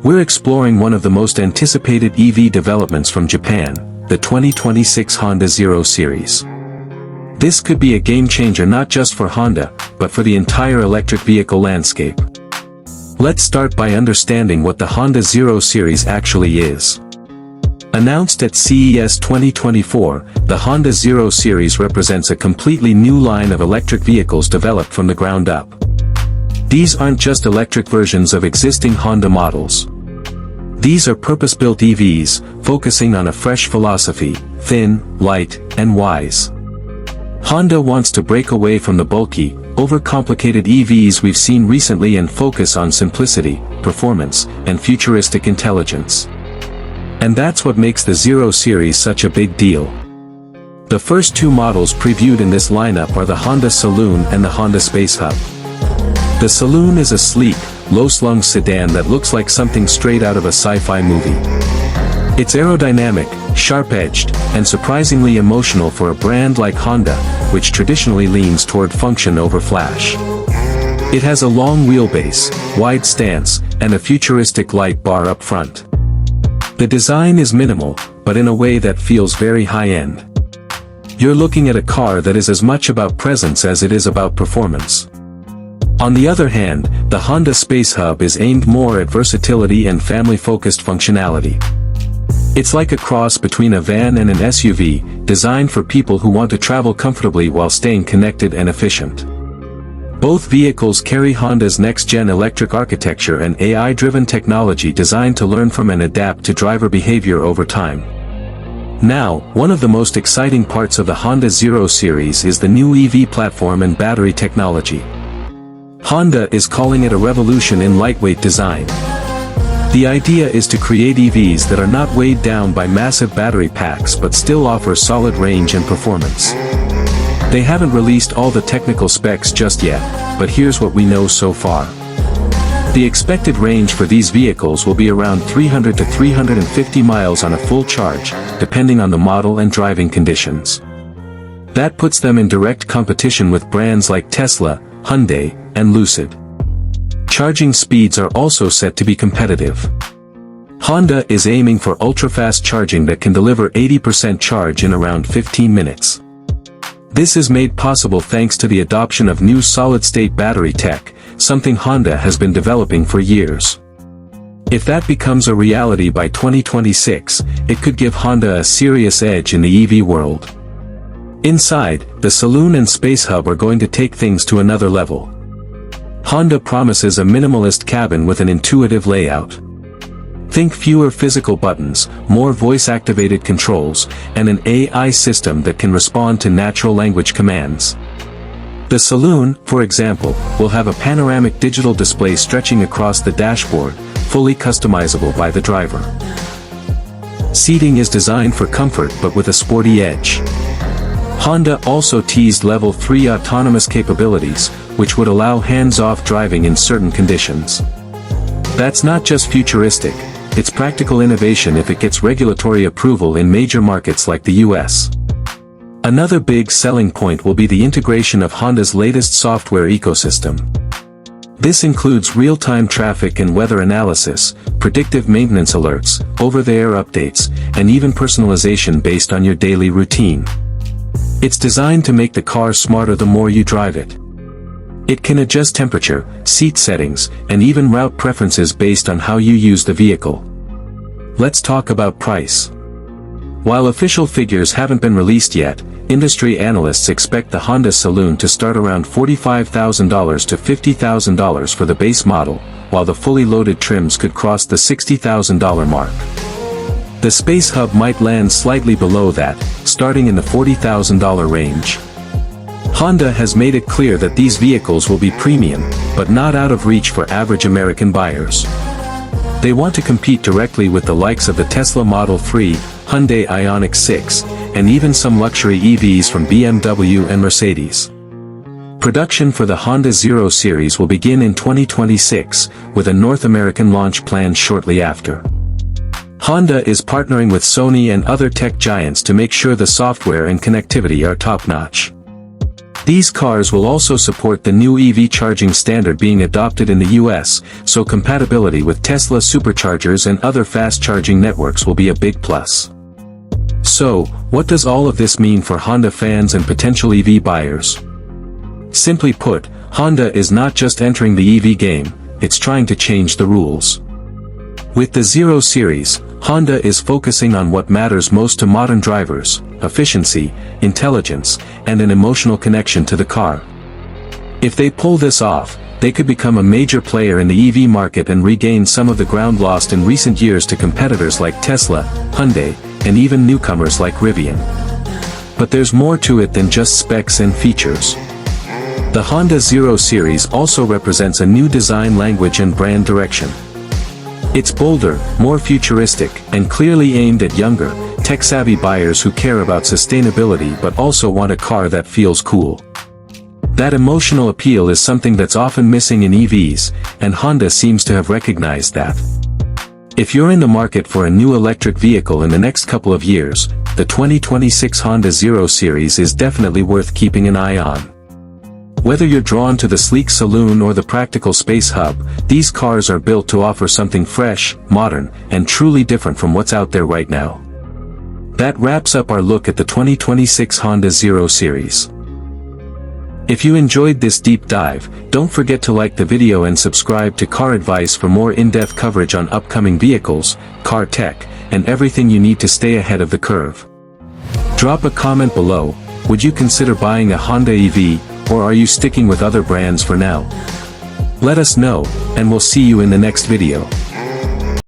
we're exploring one of the most anticipated EV developments from Japan, the 2026 Honda Zero Series. This could be a game-changer not just for Honda, but for the entire electric vehicle landscape. Let's start by understanding what the Honda Zero Series actually is. Announced at CES 2024, the Honda Zero Series represents a completely new line of electric vehicles developed from the ground up. These aren't just electric versions of existing Honda models. These are purpose-built EVs, focusing on a fresh philosophy: thin, light, and wise. Honda wants to break away from the bulky, overcomplicated EVs we've seen recently and focus on simplicity, performance, and futuristic intelligence. And that's what makes the Zero Series such a big deal. The first two models previewed in this lineup are the Honda Saloon and the Honda Space Hub. The Saloon is a sleek, low-slung sedan that looks like something straight out of a sci-fi movie. It's aerodynamic, sharp-edged, and surprisingly emotional for a brand like Honda, which traditionally leans toward function over flash. It has a long wheelbase, wide stance, and a futuristic light bar up front. The design is minimal, but in a way that feels very high-end. You're looking at a car that is as much about presence as it is about performance. On the other hand, the Honda Space Hub is aimed more at versatility and family-focused functionality. It's like a cross between a van and an SUV, designed for people who want to travel comfortably while staying connected and efficient. Both vehicles carry Honda's next-gen electric architecture and AI-driven technology designed to learn from and adapt to driver behavior over time. Now, one of the most exciting parts of the Honda Zero Series is the new EV platform and battery technology. Honda is calling it a revolution in lightweight design. The idea is to create EVs that are not weighed down by massive battery packs but still offer solid range and performance. They haven't released all the technical specs just yet, but here's what we know so far. The expected range for these vehicles will be around 300 to 350 miles on a full charge, depending on the model and driving conditions. That puts them in direct competition with brands like Tesla, Hyundai, and Lucid. Charging speeds are also set to be competitive. Honda is aiming for ultra-fast charging that can deliver 80% charge in around 15 minutes. This is made possible thanks to the adoption of new solid-state battery tech, something Honda has been developing for years. If that becomes a reality by 2026, it could give Honda a serious edge in the EV world. Inside, the Saloon and Space Hub are going to take things to another level. Honda promises a minimalist cabin with an intuitive layout. Think fewer physical buttons, more voice-activated controls, and an AI system that can respond to natural language commands. The Saloon, for example, will have a panoramic digital display stretching across the dashboard, fully customizable by the driver. Seating is designed for comfort but with a sporty edge. Honda also teased Level 3 autonomous capabilities, which would allow hands-off driving in certain conditions. That's not just futuristic, it's practical innovation if it gets regulatory approval in major markets like the US. Another big selling point will be the integration of Honda's latest software ecosystem. This includes real-time traffic and weather analysis, predictive maintenance alerts, over-the-air updates, and even personalization based on your daily routine. It's designed to make the car smarter the more you drive it. It can adjust temperature, seat settings, and even route preferences based on how you use the vehicle. Let's talk about price. While official figures haven't been released yet, industry analysts expect the Honda Saloon to start around $45,000 to $50,000 for the base model, while the fully loaded trims could cross the $60,000 mark. The Space Hub might land slightly below that, starting in the $40,000 range. Honda has made it clear that these vehicles will be premium, but not out of reach for average American buyers. They want to compete directly with the likes of the Tesla Model 3, Hyundai Ioniq 6, and even some luxury EVs from BMW and Mercedes. Production for the Honda Zero Series will begin in 2026, with a North American launch planned shortly after. Honda is partnering with Sony and other tech giants to make sure the software and connectivity are top-notch. These cars will also support the new EV charging standard being adopted in the US, so compatibility with Tesla superchargers and other fast charging networks will be a big plus. So, what does all of this mean for Honda fans and potential EV buyers? Simply put, Honda is not just entering the EV game, it's trying to change the rules. With the Zero Series, Honda is focusing on what matters most to modern drivers: efficiency, intelligence, and an emotional connection to the car. If they pull this off, they could become a major player in the EV market and regain some of the ground lost in recent years to competitors like Tesla, Hyundai, and even newcomers like Rivian. But there's more to it than just specs and features. The Honda Zero Series also represents a new design language and brand direction. It's bolder, more futuristic, and clearly aimed at younger, tech-savvy buyers who care about sustainability but also want a car that feels cool. That emotional appeal is something that's often missing in EVs, and Honda seems to have recognized that. If you're in the market for a new electric vehicle in the next couple of years, the 2026 Honda Zero Series is definitely worth keeping an eye on. Whether you're drawn to the sleek Saloon or the practical space hub, these cars are built to offer something fresh, modern, and truly different from what's out there right now. That wraps up our look at the 2026 Honda Zero Series. If you enjoyed this deep dive, don't forget to like the video and subscribe to Car Advice for more in-depth coverage on upcoming vehicles, car tech, and everything you need to stay ahead of the curve. Drop a comment below: would you consider buying a Honda EV, or are you sticking with other brands for now? Let us know, and we'll see you in the next video.